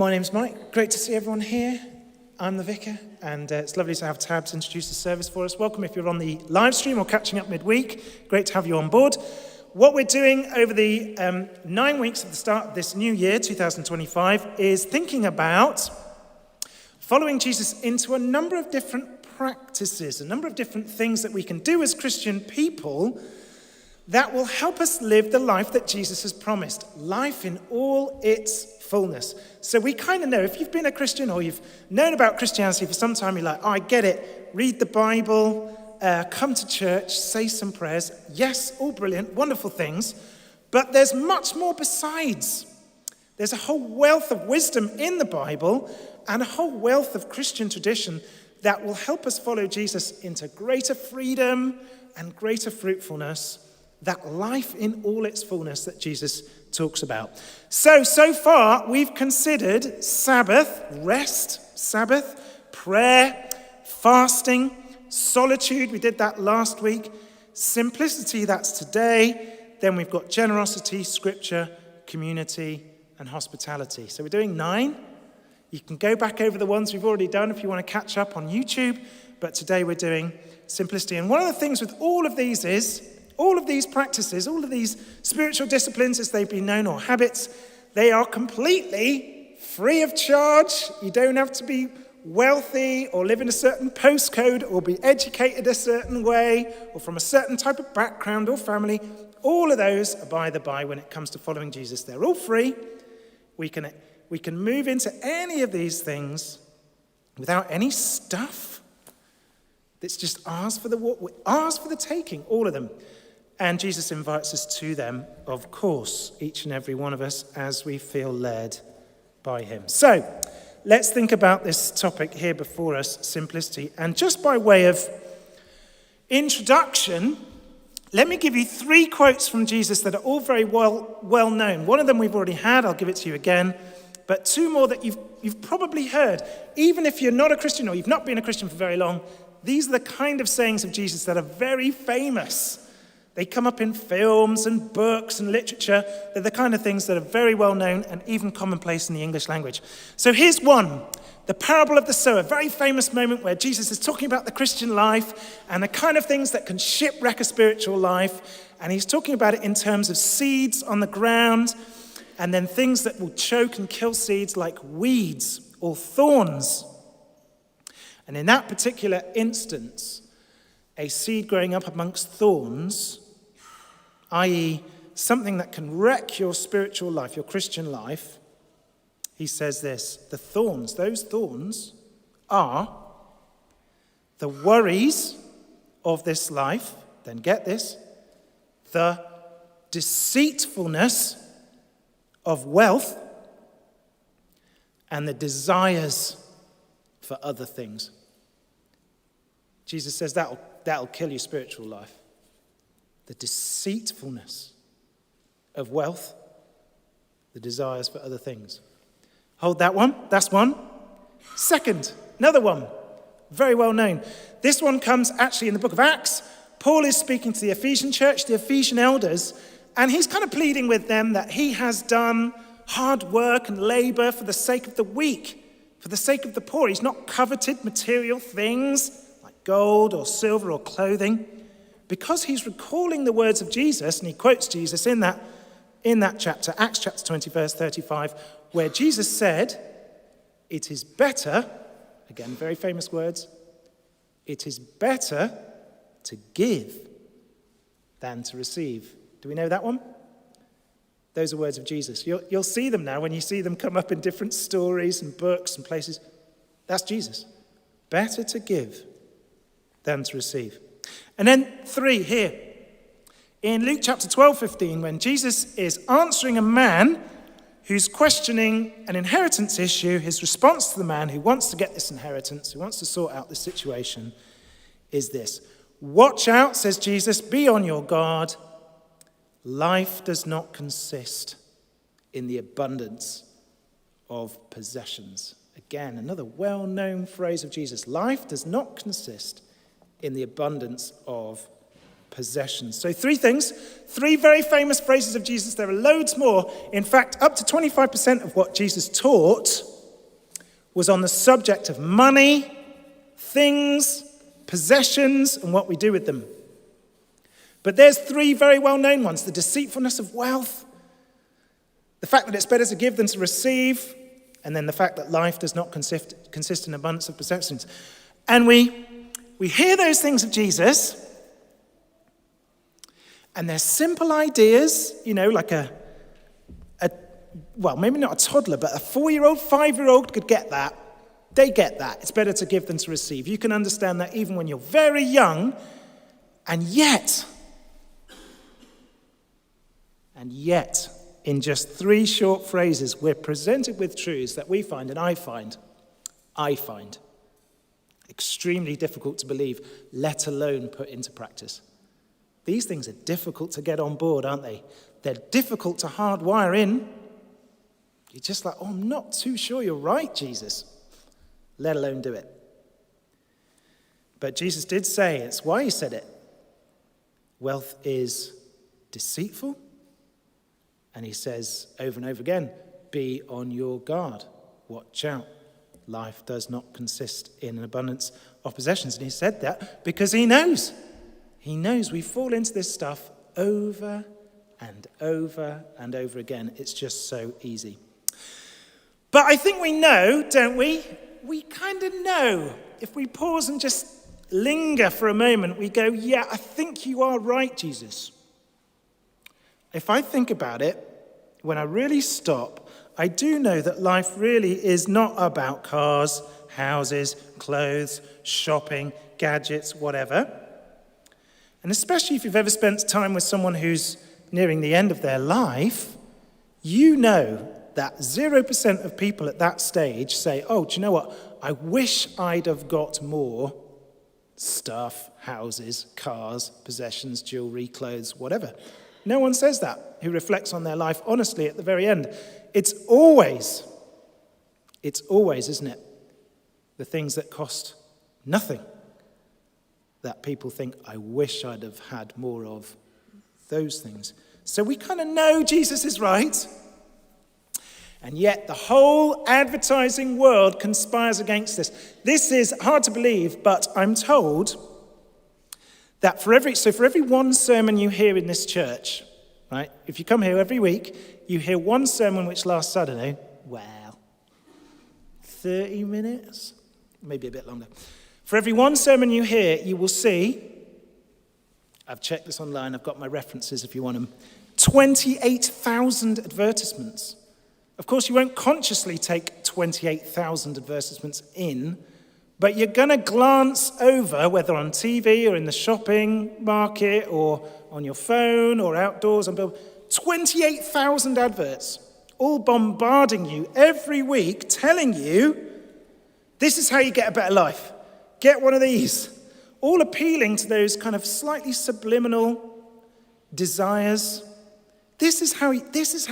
My name's Mike. Great to see everyone here. I'm the vicar, and it's lovely to have Tabs introduce the service for us. Welcome if you're on the live stream or catching up midweek. Great to have you on board. What we're doing over the 9 weeks of the start of this new year, 2025, is thinking about following Jesus into a number of different practices, a number of different things that we can do as Christian people that will help us live the life that Jesus has promised, life in all its fullness. So we kind of know, if you've been a Christian or you've known about Christianity for some time, you're like, oh, I get it. Read the Bible, come to church, say some prayers. Yes, all brilliant, wonderful things. But there's much more besides. There's a whole wealth of wisdom in the Bible and a whole wealth of Christian tradition that will help us follow Jesus into greater freedom and greater fruitfulness, that life in all its fullness that Jesus talks about. So far, we've considered Sabbath, rest, Sabbath, prayer, fasting, solitude, we did that last week, simplicity, that's today, then we've got generosity, scripture, community, and hospitality. So we're doing 9. You can go back over the ones we've already done if you want to catch up on YouTube, but today we're doing simplicity. And one of the things with all of these is, all of these practices, all of these spiritual disciplines as they've been known, or habits, they are completely free of charge. You don't have to be wealthy or live in a certain postcode or be educated a certain way or from a certain type of background or family. All of those are by the by when it comes to following Jesus. They're all free. We can move into any of these things without any stuff. It's just ours for the taking, all of them. And Jesus invites us to them, of course, each and every one of us, as we feel led by him. So, let's think about this topic here before us, simplicity. And just by way of introduction, let me give you 3 quotes from Jesus that are all very well known. One of them we've already had, I'll give it to you again. But 2 more that you've probably heard. Even if you're not a Christian or you've not been a Christian for very long, these are the kind of sayings of Jesus that are very famous. They come up in films and books and literature. They're the kind of things that are very well known and even commonplace in the English language. So here's one, the parable of the sower, a very famous moment where Jesus is talking about the Christian life and the kind of things that can shipwreck a spiritual life. And he's talking about it in terms of seeds on the ground and then things that will choke and kill seeds like weeds or thorns. And in that particular instance, a seed growing up amongst thorns, i.e. something that can wreck your spiritual life, your Christian life, he says this, those thorns are the worries of this life, then get this, the deceitfulness of wealth, and the desires for other things. Jesus says that'll kill your spiritual life. The deceitfulness of wealth, the desires for other things. Hold that one. That's one. Second, another one, very well known. This one comes actually in the book of Acts. Paul is speaking to the Ephesian church, the Ephesian elders, and he's kind of pleading with them that he has done hard work and labor for the sake of the weak, for the sake of the poor. He's not coveted material things like gold or silver or clothing, because he's recalling the words of Jesus, and he quotes Jesus in that chapter, Acts chapter 20, verse 35, where Jesus said, it is better, again, very famous words, it is better to give than to receive. Do we know that one? Those are words of Jesus. You'll see them now when you see them come up in different stories and books and places. That's Jesus. Better to give than to receive. And then 3 here. In Luke chapter 12:15, when Jesus is answering a man who's questioning an inheritance issue, his response to the man who wants to get this inheritance, who wants to sort out this situation, is this. Watch out, says Jesus, be on your guard. Life does not consist in the abundance of possessions. Again, another well-known phrase of Jesus. Life does not consist in the abundance of possessions. So 3 things, 3 very famous phrases of Jesus. There are loads more. In fact, up to 25% of what Jesus taught was on the subject of money, things, possessions, and what we do with them. But there's three very well-known ones: the deceitfulness of wealth, the fact that it's better to give than to receive, and then the fact that life does not consist in abundance of possessions. And we hear those things of Jesus, and they're simple ideas, like well, maybe not a toddler, but a 4-year-old, 5-year-old could get that. They get that. It's better to give than to receive. You can understand that even when you're very young, and yet, in just 3 short phrases, we're presented with truths that we find, and I find, extremely difficult to believe, let alone put into practice. These things are difficult to get on board, aren't they? They're difficult to hardwire in. You're just like, I'm not too sure you're right, Jesus, let alone do it. But Jesus did say, it's why he said it, wealth is deceitful. And he says over and over again, be on your guard. Watch out. Life does not consist in an abundance of possessions. And he said that because he knows. He knows we fall into this stuff over and over and over again. It's just so easy. But I think we know, don't we? We kind of know. If we pause and just linger for a moment, we go, yeah, I think you are right, Jesus. If I think about it, when I really stop, I do know that life really is not about cars, houses, clothes, shopping, gadgets, whatever. And especially if you've ever spent time with someone who's nearing the end of their life, you know that 0% of people at that stage say, oh, do you know what? I wish I'd have got more stuff, houses, cars, possessions, jewelry, clothes, whatever. No one says that who reflects on their life honestly at the very end. It's always, isn't it, the things that cost nothing that people think, I wish I'd have had more of those things. So we kind of know Jesus is right. And yet the whole advertising world conspires against this. This is hard to believe, but I'm told that for every one sermon you hear in this church, right? If you come here every week, you hear one sermon which lasts, I don't know, 30 minutes? Maybe a bit longer. For every one sermon you hear, you will see, I've checked this online, I've got my references if you want them, 28,000 advertisements. Of course, you won't consciously take 28,000 advertisements in, but you're going to glance over, whether on TV or in the shopping market or on your phone or outdoors, 28,000 adverts, all bombarding you every week, telling you, this is how you get a better life. Get one of these. All appealing to those kind of slightly subliminal desires. This is how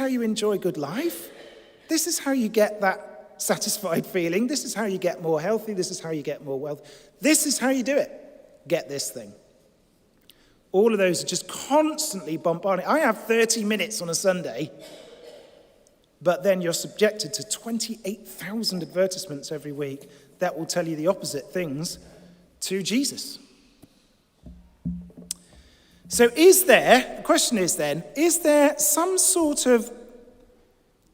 you enjoy good life. This is how you get that satisfied feeling. This is how you get more healthy. This is how you get more wealth. This is how you do it. Get this thing. All of those are just constantly bombarding. I have 30 minutes on a Sunday, but then you're subjected to 28,000 advertisements every week that will tell you the opposite things to Jesus. So the question is then, is there some sort of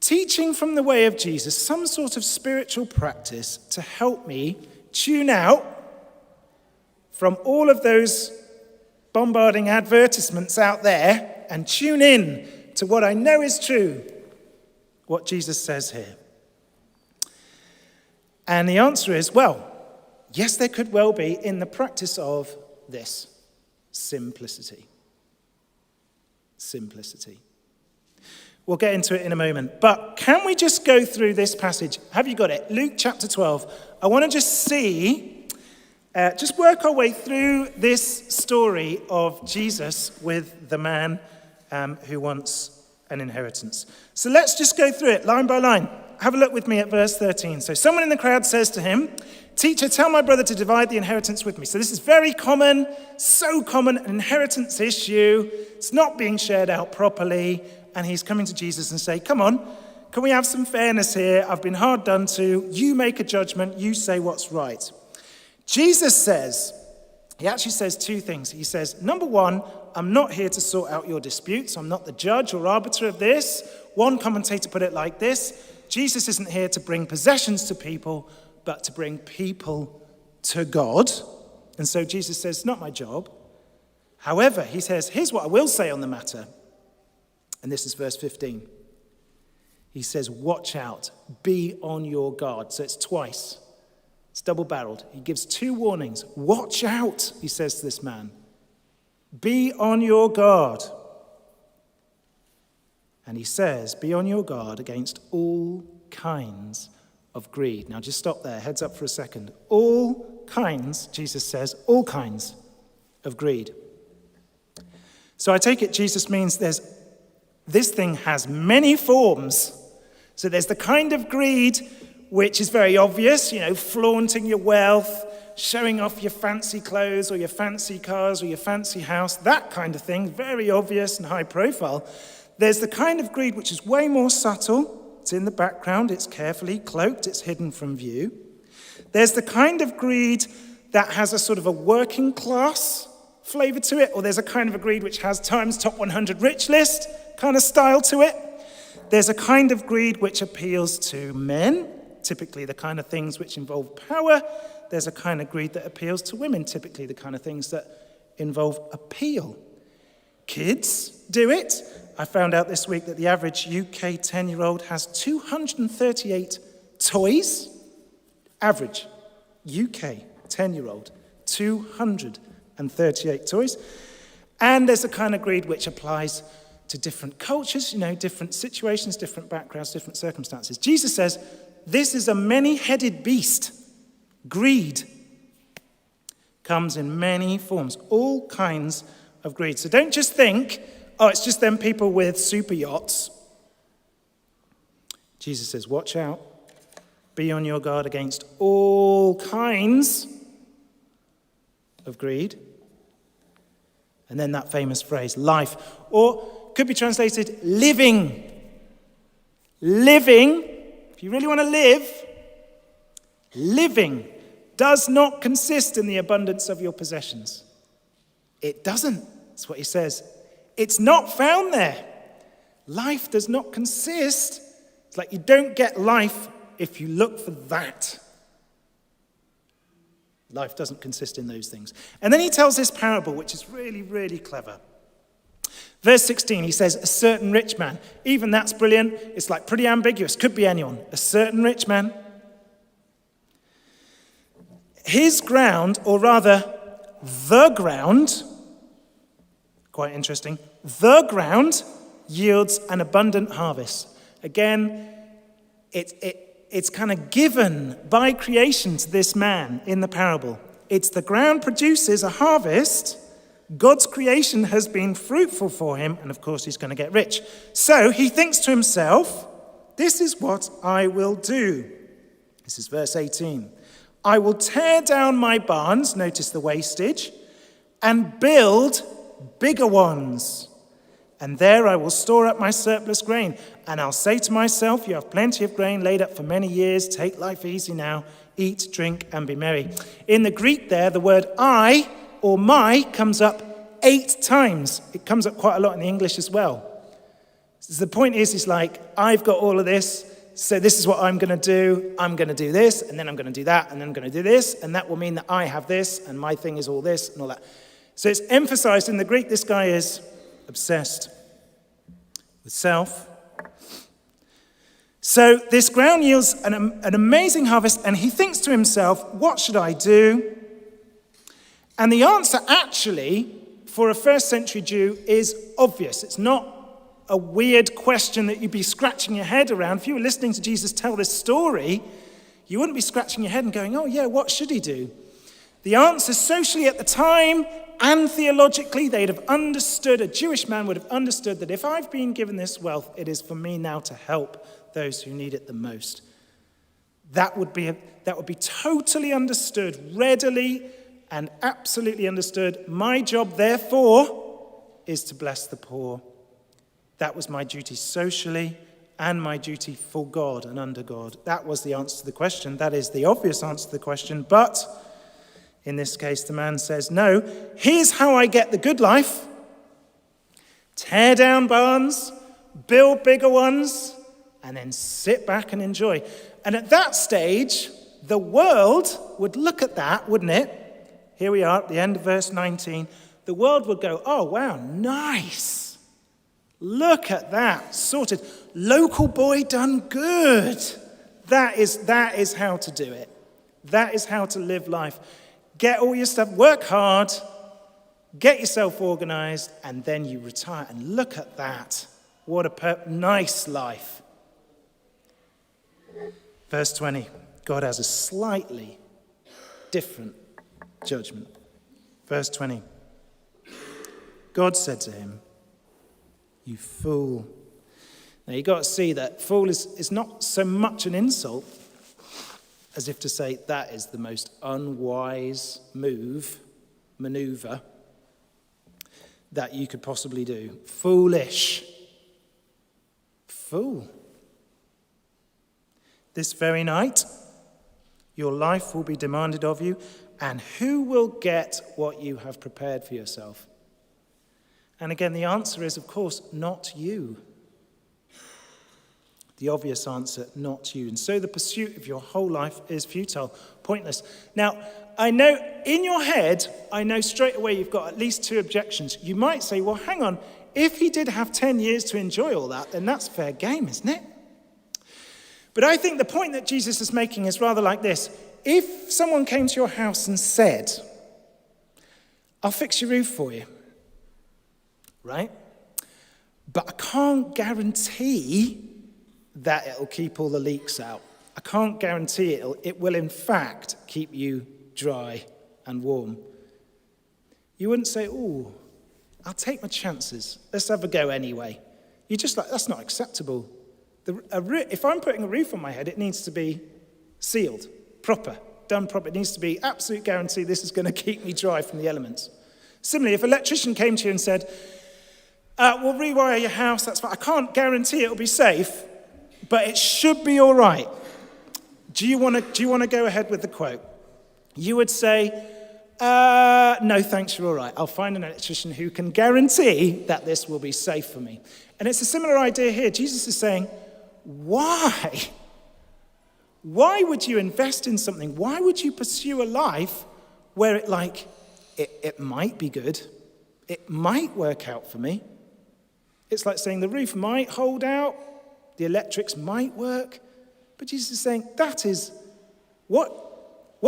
teaching from the way of Jesus, some sort of spiritual practice to help me tune out from all of those bombarding advertisements out there and tune in to what I know is true, what Jesus says here? And the answer is, well, yes, there could well be in the practice of this, simplicity. Simplicity. We'll get into it in a moment. But can we just go through this passage? Have you got it? Luke chapter 12. I want to just just work our way through this story of Jesus with the man who wants an inheritance. So let's just go through it line by line. Have a look with me at verse 13. So someone in the crowd says to him, "Teacher, tell my brother to divide the inheritance with me." So this is very common, so common, an inheritance issue. It's not being shared out properly. And he's coming to Jesus and saying, come on, Can we have some fairness here? I've been hard done to. You make a judgment. You say what's right. Jesus says, he actually says two things. He says, number one, I'm not here to sort out your disputes. I'm not the judge or arbiter of this. One commentator put it like this: Jesus isn't here to bring possessions to people, but to bring people to God. And so Jesus says, it's not my job. However, he says, here's what I will say on the matter. And this is verse 15. He says, watch out, be on your guard. So it's twice. It's double-barreled. He gives two warnings. Watch out, he says to this man. Be on your guard. And he says, be on your guard against all kinds of greed. Now just stop there, heads up for a second. All kinds, Jesus says, all kinds of greed. So I take it Jesus means this thing has many forms. So there's the kind of greed which is very obvious, flaunting your wealth, showing off your fancy clothes or your fancy cars or your fancy house, that kind of thing, very obvious and high profile. There's the kind of greed which is way more subtle. It's in the background, it's carefully cloaked, it's hidden from view. There's the kind of greed that has a sort of a working class flavor to it, or there's a kind of a greed which has Times Top 100 rich list kind of style to it. There's a kind of greed which appeals to men, typically the kind of things which involve power. There's a kind of greed that appeals to women, typically the kind of things that involve appeal. Kids do it. I found out this week that the average UK 10-year-old has 238 toys. Average UK 10-year-old, 238 toys. And there's a kind of greed which applies to different cultures, different situations, different backgrounds, different circumstances. Jesus says, this is a many-headed beast. Greed comes in many forms, all kinds of greed. So don't just think, it's just them people with super yachts. Jesus says, watch out. Be on your guard against all kinds of greed. And then that famous phrase, life, or could be translated living. Living, if you really want to live, living does not consist in the abundance of your possessions. It doesn't. That's what he says. It's not found there. Life does not consist. It's like you don't get life if you look for that. Life doesn't consist in those things. And then he tells this parable, which is really, really clever. Verse 16, he says, a certain rich man. Even that's brilliant. It's like pretty ambiguous. Could be anyone. A certain rich man. His ground, or rather, the ground, quite interesting, the ground yields an abundant harvest. Again, it's kind of given by creation to this man in the parable. It's the ground produces a harvest. God's creation has been fruitful for him, and of course he's going to get rich. So he thinks to himself, this is what I will do. This is verse 18. I will tear down my barns, notice the wastage, and build bigger ones. And there I will store up my surplus grain. And I'll say to myself, you have plenty of grain laid up for many years. Take life easy now. Eat, drink, and be merry. In the Greek there, the word I or my comes up 8 times. It comes up quite a lot in the English as well. So the point is, it's like, I've got all of this, so this is what I'm going to do. I'm going to do this, and then I'm going to do that, and then I'm going to do this, and that will mean that I have this, and my thing is all this, and all that. So it's emphasized in the Greek, this guy is obsessed with self. So this ground yields an amazing harvest, and he thinks to himself, what should I do? And the answer actually, for a first century Jew, is obvious. It's not a weird question that you'd be scratching your head around. If you were listening to Jesus tell this story, you wouldn't be scratching your head and going, oh yeah, what should he do? The answer socially at the time and theologically, they'd have understood, a Jewish man would have understood that if I've been given this wealth, it is for me now to help those who need it the most. That would be totally understood, readily and absolutely understood. My job, therefore, is to bless the poor. That was my duty socially and my duty for God and under God? That was the answer to the question. That is the obvious answer to the question. But in this case, the man says, no, here's how I get the good life. Tear down barns, build bigger ones, and then sit back and enjoy. And at that stage, the world would look at that, wouldn't it? Here we are at the end of verse 19. The world would go, oh, wow, nice. Look at that, sorted. Local boy done good. That is how to do it. That is how to live life. Get all your stuff, work hard, get yourself organized, and then you retire. And look at that. What a nice life. Verse 20, God has a slightly different judgment. Verse 20, God said to him, you fool. Now you've got to see that fool is not so much an insult as if to say that is the most unwise maneuver that you could possibly do. Foolish. Fool. This very night, your life will be demanded of you, and who will get what you have prepared for yourself? And again, the answer is, of course, not you. The obvious answer, not you. And so the pursuit of your whole life is futile, pointless. Now, I know in your head, I know straight away you've got at least two objections. You might say, well, hang on, if he did have 10 years to enjoy all that, then that's fair game, isn't it? But I think the point that Jesus is making is rather like this. If someone came to your house and said, I'll fix your roof for you, right? But I can't guarantee that it'll keep all the leaks out. I can't guarantee it will in fact keep you dry and warm. You wouldn't say, oh, I'll take my chances. Let's have a go anyway. You're just like, that's not acceptable. If I'm putting a roof on my head, it needs to be sealed, proper, done proper. It needs to be absolute guarantee this is going to keep me dry from the elements. Similarly, if an electrician came to you and said, we'll rewire your house, that's fine. I can't guarantee it'll be safe, but it should be all right. Do you want to go ahead with the quote? You would say, no, thanks, you're all right. I'll find an electrician who can guarantee that this will be safe for me. And it's a similar idea here. Jesus is saying, why? Why would you invest in something? Why would you pursue a life where it might be good? It might work out for me. It's like saying the roof might hold out, the electrics might work. But Jesus is saying that is what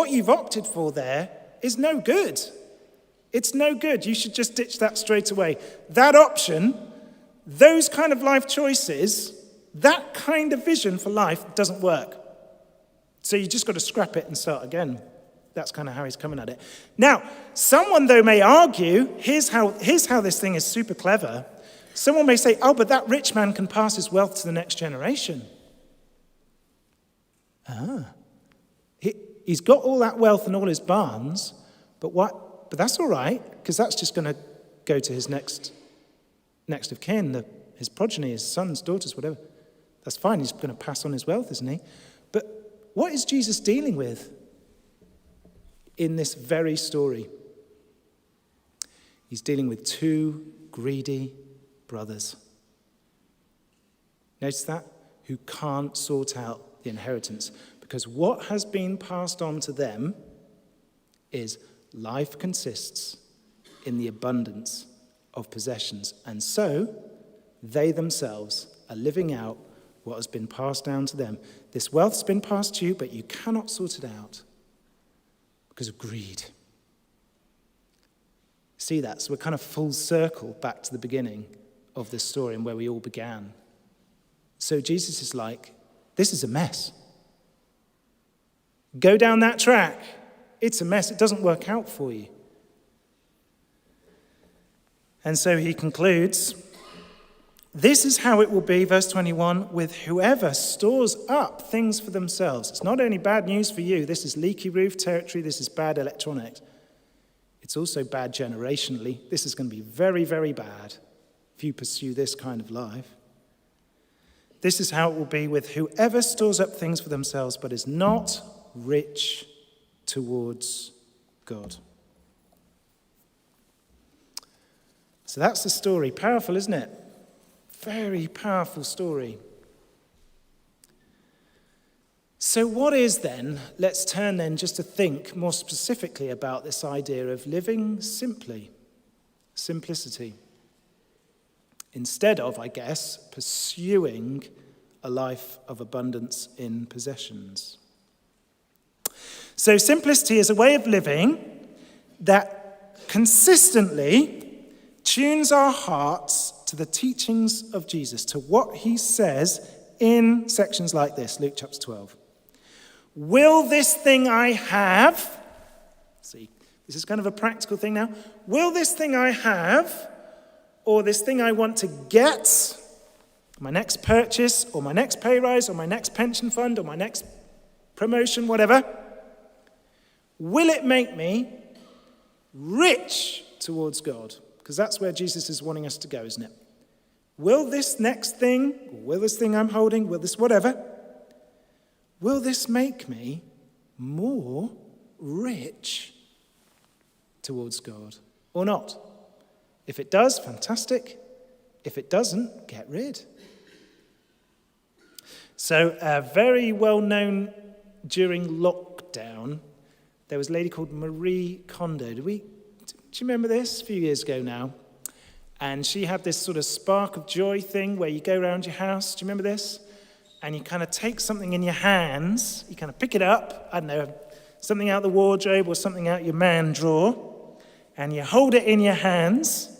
you've opted for there is no good. It's no good. You should just ditch that straight away. That option, those kind of life choices, that kind of vision for life doesn't work. So you just got to scrap it and start again. That's kind of how he's coming at it. Now, someone, though, may argue, here's how this thing is super clever. Someone may say, oh, but that rich man can pass his wealth to the next generation. He's got all that wealth and all his barns, but that's all right, because that's just going to go to his next of kin, his progeny, his sons, daughters, whatever. That's fine, he's going to pass on his wealth, isn't he? But what is Jesus dealing with in this very story? He's dealing with two greedy brothers. Notice that? Who can't sort out the inheritance. Because what has been passed on to them is life consists in the abundance of possessions. And so they themselves are living out what has been passed down to them. This wealth's been passed to you, but you cannot sort it out because of greed. See that? So we're kind of full circle back to the beginning of this story and where we all began. So Jesus is like, this is a mess. Go down that track. It's a mess. It doesn't work out for you. And so he concludes, this is how it will be, verse 21, with whoever stores up things for themselves. It's not only bad news for you. This is leaky roof territory. This is bad electronics. It's also bad generationally. This is going to be very, very bad if you pursue this kind of life. This is how it will be with whoever stores up things for themselves but is not rich towards God. So that's the story. Powerful, isn't it? Very powerful story. So what is then, let's turn then just to think more specifically about this idea of living simply, simplicity, instead of, I guess, pursuing a life of abundance in possessions. So simplicity is a way of living that consistently tunes our hearts to the teachings of Jesus, to what he says in sections like this, Luke chapter 12. Will this thing I have, see, this is kind of a practical thing now. Will this thing I have, or this thing I want to get, my next purchase, or my next pay rise, or my next pension fund, or my next promotion, whatever, will it make me rich towards God? Because that's where Jesus is wanting us to go, isn't it? Will this next thing, or will this thing I'm holding, will this whatever, will this make me more rich towards God or not? If it does, fantastic. If it doesn't, get rid. So very well known during lockdown, there was a lady called Marie Kondo. Do you remember this? A few years ago now. And she had this sort of spark of joy thing where you go around your house. Do you remember this? And you kind of take something in your hands, you kind of pick it up, I don't know, something out the wardrobe or something out your man drawer, and you hold it in your hands,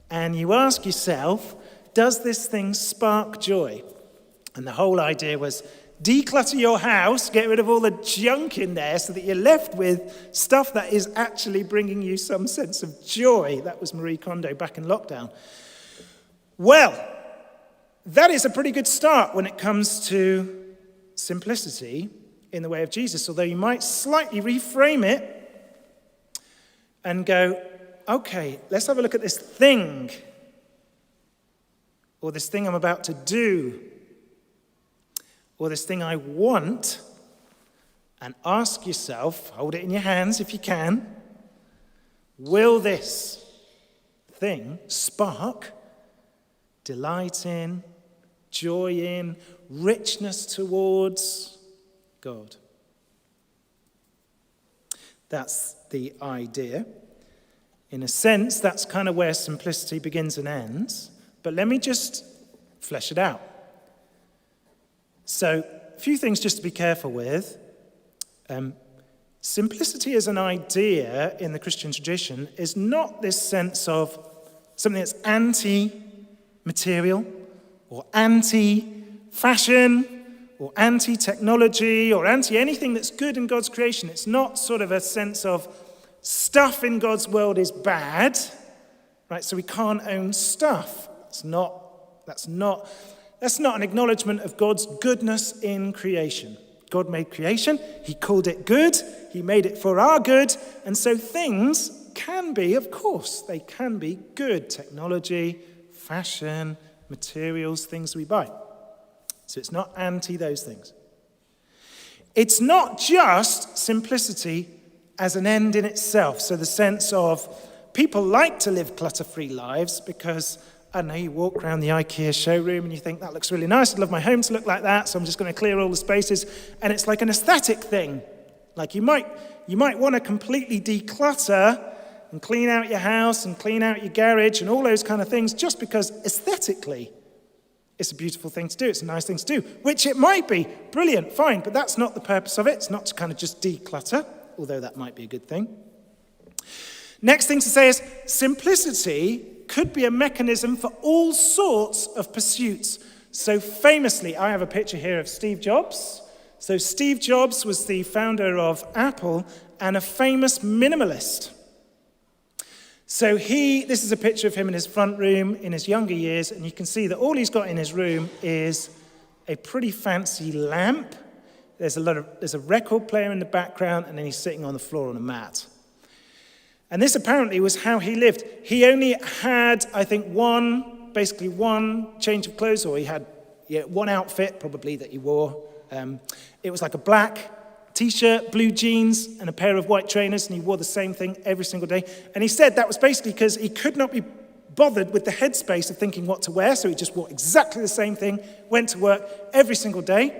and you ask yourself, does this thing spark joy? And the whole idea was declutter your house, get rid of all the junk in there so that you're left with stuff that is actually bringing you some sense of joy. That was Marie Kondo back in lockdown. Well, that is a pretty good start when it comes to simplicity in the way of Jesus, although you might slightly reframe it and go, okay, let's have a look at this thing, or this thing I'm about to do, or this thing I want, and ask yourself, hold it in your hands if you can, will this thing spark delight in, joy in, richness towards God? That's the idea. In a sense, that's kind of where simplicity begins and ends. But let me just flesh it out. So, a few things just to be careful with. Simplicity as an idea in the Christian tradition is not this sense of something that's anti-material or anti-fashion or anti-technology or anti-anything that's good in God's creation. It's not sort of a sense of stuff in God's world is bad, right? So we can't own stuff. That's not an acknowledgement of God's goodness in creation. God made creation. He called it good. He made it for our good. And so things can be, of course, they can be good. Technology, fashion, materials, things we buy. So it's not anti those things. It's not just simplicity as an end in itself. So the sense of people like to live clutter-free lives because, I don't know, you walk around the IKEA showroom and you think, that looks really nice. I'd love my home to look like that, so I'm just going to clear all the spaces. And it's like an aesthetic thing. Like you might want to completely declutter and clean out your house and clean out your garage and all those kind of things just because aesthetically it's a beautiful thing to do. It's a nice thing to do, which it might be. Brilliant, fine, but that's not the purpose of it. It's not to kind of just declutter, although that might be a good thing. Next thing to say is simplicity could be a mechanism for all sorts of pursuits. So famously, I have a picture here of Steve Jobs. So Steve Jobs was the founder of Apple and a famous minimalist. So this is a picture of him in his front room in his younger years, and you can see that all he's got in his room is a pretty fancy lamp. There's a record player in the background, and then he's sitting on the floor on a mat. And this apparently was how he lived. He only had, I think, one change of clothes, or he one outfit probably that he wore. It was like a black t-shirt, blue jeans, and a pair of white trainers, and he wore the same thing every single day. And he said that was basically because he could not be bothered with the headspace of thinking what to wear, so he just wore exactly the same thing, went to work every single day,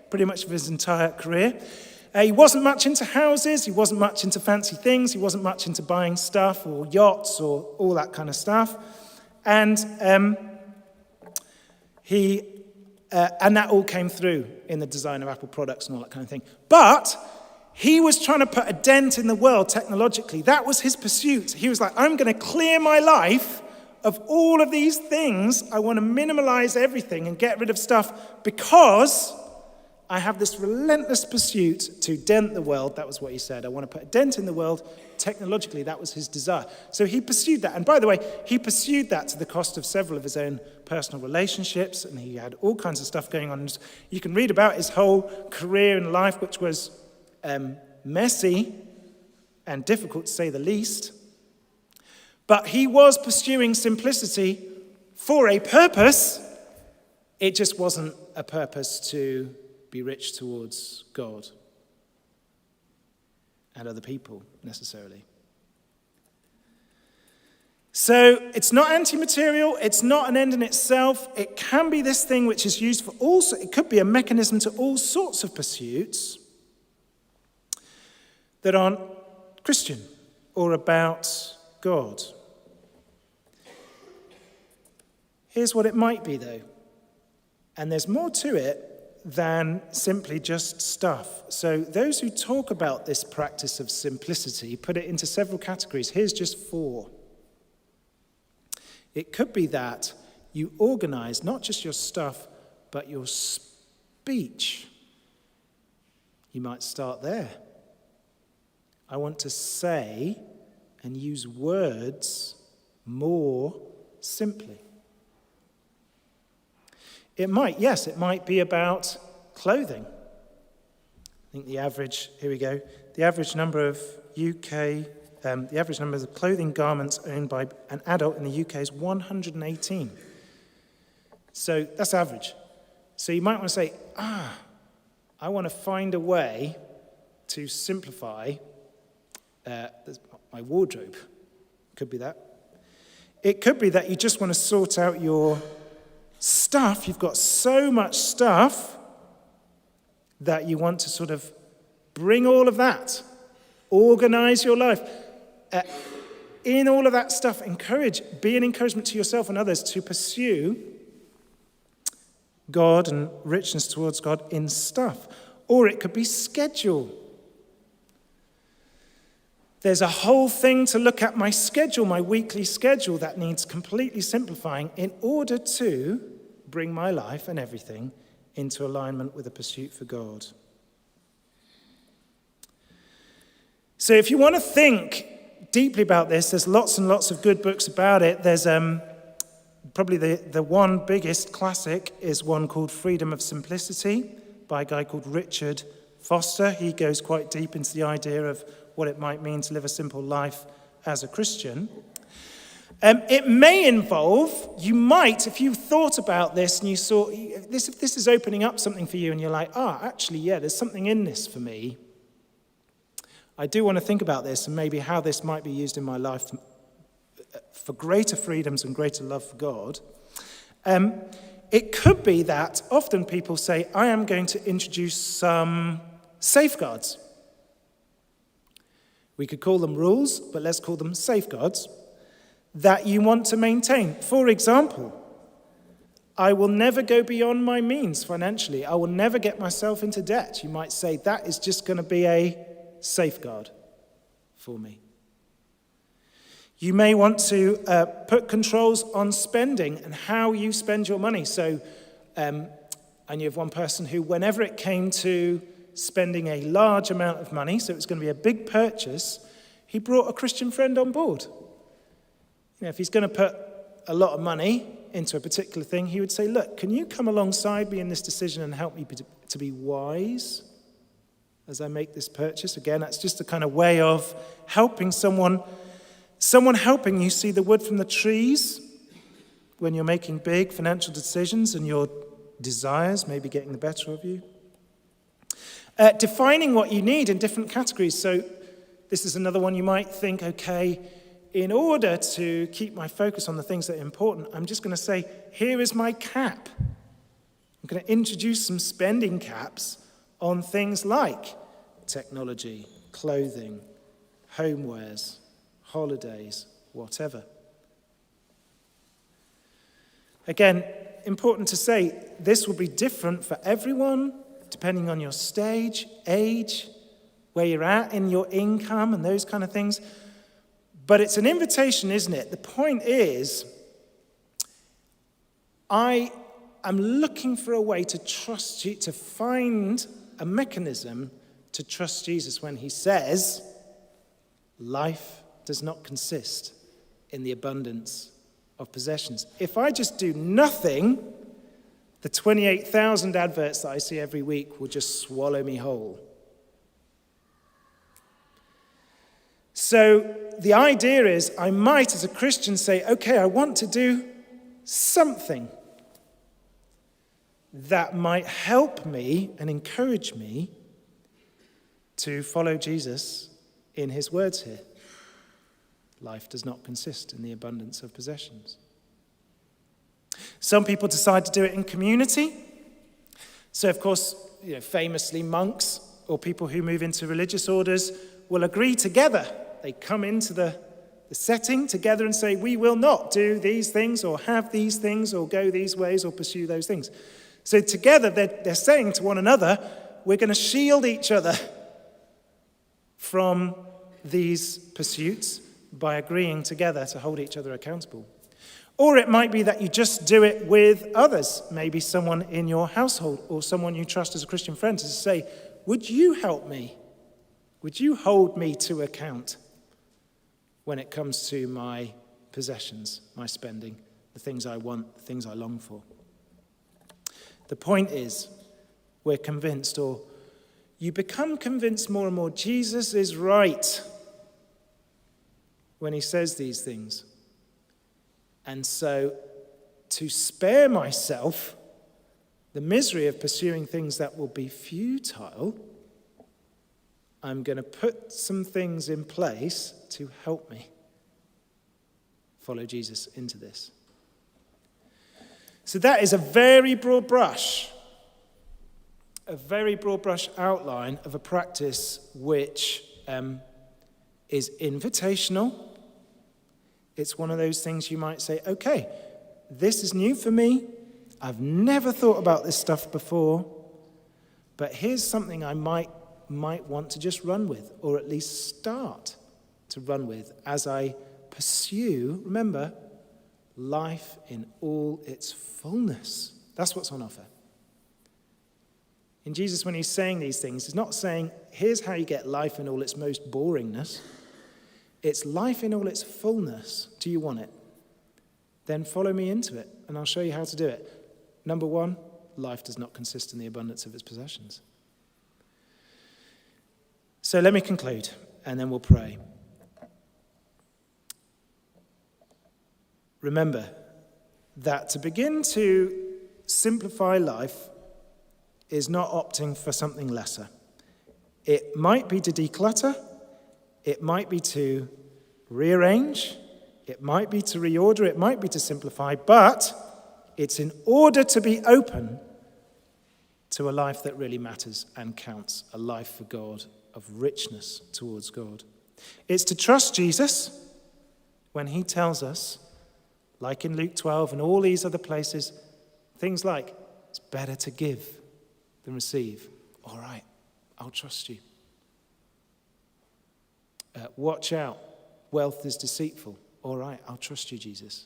pretty much for his entire career. He wasn't much into houses, he wasn't much into fancy things, he wasn't much into buying stuff or yachts or all that kind of stuff. And and that all came through in the design of Apple products and all that kind of thing. But he was trying to put a dent in the world technologically. That was his pursuit. He was like, I'm going to clear my life of all of these things. I want to minimalize everything and get rid of stuff because I have this relentless pursuit to dent the world. That was what he said. I want to put a dent in the world. Technologically, that was his desire. So he pursued that. And by the way, he pursued that to the cost of several of his own personal relationships, and he had all kinds of stuff going on. You can read about his whole career and life, which was messy and difficult to say the least. But he was pursuing simplicity for a purpose. It just wasn't a purpose to be rich towards God and other people necessarily. So it's not anti-material, it's not an end in itself. It can be this thing which is used for it could be a mechanism to all sorts of pursuits that aren't Christian or about God. Here's what it might be though, and there's more to it than simply just stuff. So those who talk about this practice of simplicity put it into several categories. Here's just 4. It could be that you organize not just your stuff, but your speech. You might start there. I want to say and use words more simply. It might be about clothing. I think the average number of clothing garments owned by an adult in the UK is 118. So that's average. So you might want to say, I want to find a way to simplify my wardrobe. Could be that. It could be that you just want to sort out your stuff. You've got so much stuff that you want to sort of bring all of that, organize your life. In all of that stuff, be an encouragement to yourself and others to pursue God and richness towards God in stuff. Or it could be schedule. There's a whole thing to look at my schedule, my weekly schedule, that needs completely simplifying in order to bring my life and everything into alignment with a pursuit for God. So if you want to think deeply about this, there's lots and lots of good books about it. There's probably the one biggest classic is one called Freedom of Simplicity by a guy called Richard Foster. He goes quite deep into the idea of what it might mean to live a simple life as a Christian. It may involve, you might, if you thought about this and you saw, if this is opening up something for you and you're like, actually, there's something in this for me. I do want to think about this and maybe how this might be used in my life for greater freedoms and greater love for God. It could be that often people say, I am going to introduce some safeguards. We could call them rules, but let's call them safeguards that you want to maintain. For example, I will never go beyond my means financially. I will never get myself into debt. You might say that is just going to be a safeguard for me. You may want to put controls on spending and how you spend your money. So I knew of one person who, whenever it came to spending a large amount of money, so it was going to be a big purchase, he brought a Christian friend on board. If he's going to put a lot of money into a particular thing, he would say, look, can you come alongside me in this decision and help me to be wise as I make this purchase? Again, that's just a kind of way of helping someone helping you see the wood from the trees when you're making big financial decisions and you're desires maybe getting the better of you. Defining what you need in different categories. So this is another one you might think, okay, in order to keep my focus on the things that are important, I'm just going to say, here is my cap. I'm going to introduce some spending caps on things like technology, clothing, homewares, holidays, whatever. Again, important to say, this will be different for everyone, depending on your stage, age, where you're at in your income and those kind of things. But it's an invitation, isn't it? The point is, I am looking for a way to trust you, to find a mechanism to trust Jesus when he says, life does not consist in the abundance of possessions. If I just do nothing, the 28,000 adverts that I see every week will just swallow me whole. So the idea is I might, as a Christian, say, okay, I want to do something that might help me and encourage me to follow Jesus in his words here. Life does not consist in the abundance of possessions. Some people decide to do it in community. So, of course, famously monks or people who move into religious orders will agree together. They come into the setting together and say, we will not do these things or have these things or go these ways or pursue those things. So together they're saying to one another, we're going to shield each other from these pursuits by agreeing together to hold each other accountable. Or it might be that you just do it with others, maybe someone in your household or someone you trust as a Christian friend, to say, would you help me? Would you hold me to account when it comes to my possessions, my spending, the things I want, the things I long for? The point is, we're convinced, or you become convinced more and more, Jesus is right when he says these things. And so, to spare myself the misery of pursuing things that will be futile, I'm going to put some things in place to help me follow Jesus into this. So that is a very broad brush outline of a practice which is invitational. It's one of those things you might say, okay, this is new for me. I've never thought about this stuff before, but here's something I might want to just run with, or at least start to run with as I pursue, remember, life in all its fullness. That's what's on offer. In Jesus, when he's saying these things, he's not saying, here's how you get life in all its most boringness. It's life in all its fullness. Do you want it? Then follow me into it, and I'll show you how to do it. Number one, life does not consist in the abundance of its possessions. So let me conclude, and then we'll pray. Remember that to begin to simplify life is not opting for something lesser. It might be to declutter, it might be to rearrange, it might be to reorder, it might be to simplify, but it's in order to be open to a life that really matters and counts, a life for God, of richness towards God. It's to trust Jesus when he tells us, like in Luke 12 and all these other places, things like, it's better to give than receive. All right, I'll trust you. Watch out, wealth is deceitful. All right, I'll trust you, Jesus.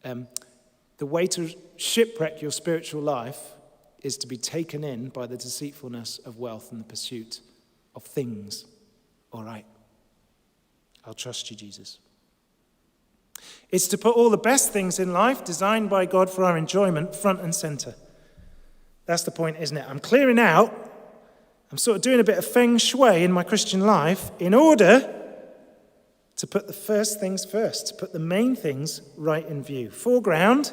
The way to shipwreck your spiritual life is to be taken in by the deceitfulness of wealth and the pursuit of things. All right, I'll trust you, Jesus. It's to put all the best things in life, designed by God for our enjoyment, front and center. That's the point, isn't it? I'm clearing out, I'm sort of doing a bit of feng shui in my Christian life in order to put the first things first, to put the main things right in view. Foreground,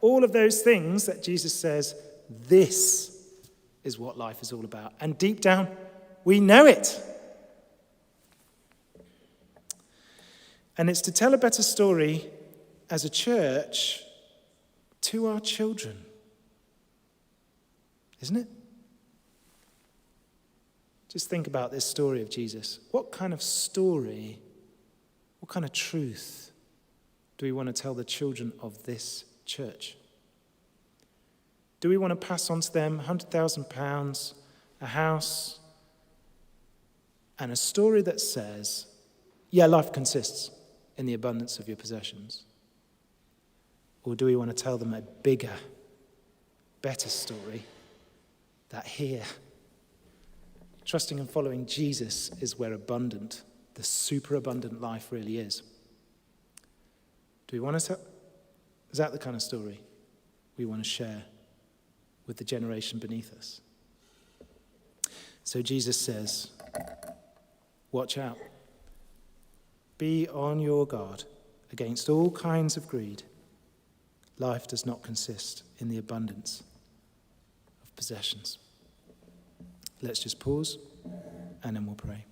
all of those things that Jesus says, this is what life is all about. And deep down, we know it. And it's to tell a better story as a church to our children. Isn't it? Just think about this story of Jesus. What kind of story, what kind of truth do we want to tell the children of this church? Do we want to pass on to them £100,000, a house, and a story that says, yeah, life consists in the abundance of your possessions? Or do we want to tell them a bigger, better story that here, trusting and following Jesus is where abundant, the superabundant life really is? Do we want to tell? Is that the kind of story we want to share with the generation beneath us? So Jesus says, watch out. Be on your guard against all kinds of greed. Life does not consist in the abundance of possessions. Let's just pause and then we'll pray.